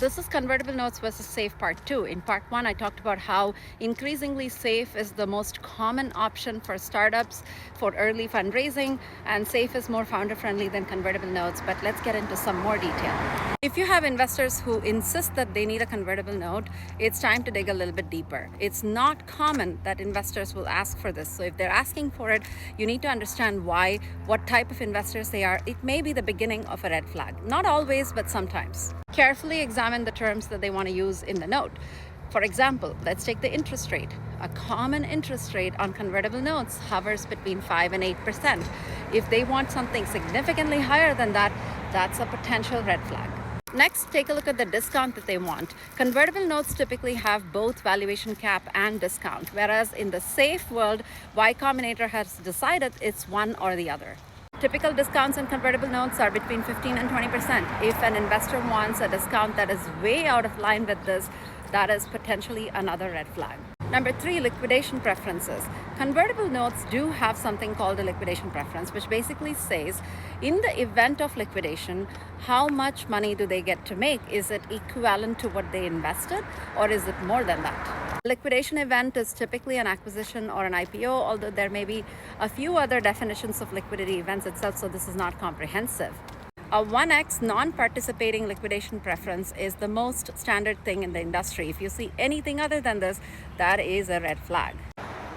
This is convertible notes versus safe part 2. In part 1, I talked about how increasingly safe is the most common option for startups for early fundraising, and safe is more founder friendly than convertible notes. But let's get into some more detail. If you have investors who insist that they need a convertible note, it's time to dig a little bit deeper. It's not common that investors will ask for this. So if they're asking for it, you need to understand why, what type of investors they are. It may be the beginning of a red flag. Not always, but sometimes. Carefully examine the terms that they want to use in the note. For example, let's take the interest rate. A common interest rate on convertible notes hovers between 5 and 8%. If they want something significantly higher than that, that's a potential red flag. Next, take a look at the discount that they want. Convertible notes typically have both valuation cap and discount, whereas in the safe world, Y Combinator has decided it's one or the other. Typical discounts on convertible notes are between 15 and 20%. If an investor wants a discount that is way out of line with this, that is potentially another red flag. Number 3, liquidation preferences. Convertible notes do have something called a liquidation preference, which basically says in the event of liquidation, how much money do they get to make? Is it equivalent to what they invested, or is it more than that? Liquidation event is typically an acquisition or an IPO, although there may be a few other definitions of liquidity events itself, so this is not comprehensive. A 1x non-participating liquidation preference is the most standard thing in the industry. If you see anything other than this, that is a red flag.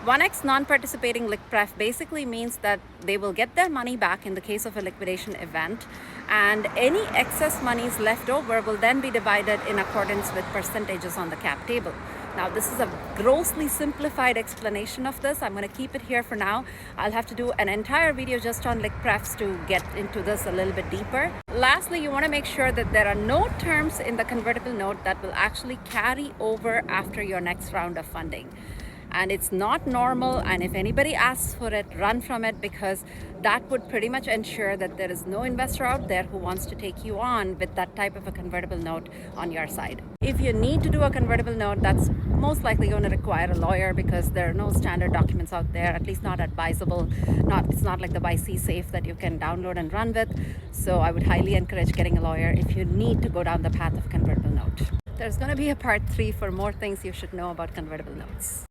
1x non-participating liq pref basically means that they will get their money back in the case of a liquidation event, and any excess monies left over will then be divided in accordance with percentages on the cap table. Now, this is a grossly simplified explanation of this. I'm going to keep it here for now. I'll have to do an entire video just on liq prefs to get into this a little bit deeper. Lastly, you want to make sure that there are no terms in the convertible note that will actually carry over after your next round of funding. And it's not normal, and if anybody asks for it, run from it, because that would pretty much ensure that there is no investor out there who wants to take you on with that type of a convertible note on your side. If you need to do a convertible note, that's most likely going to require a lawyer, because there are no standard documents out there, at least not advisable. It's not like the YC Safe that you can download and run with. So I would highly encourage getting a lawyer if you need to go down the path of convertible note. There's going to be a part 3 for more things you should know about convertible notes.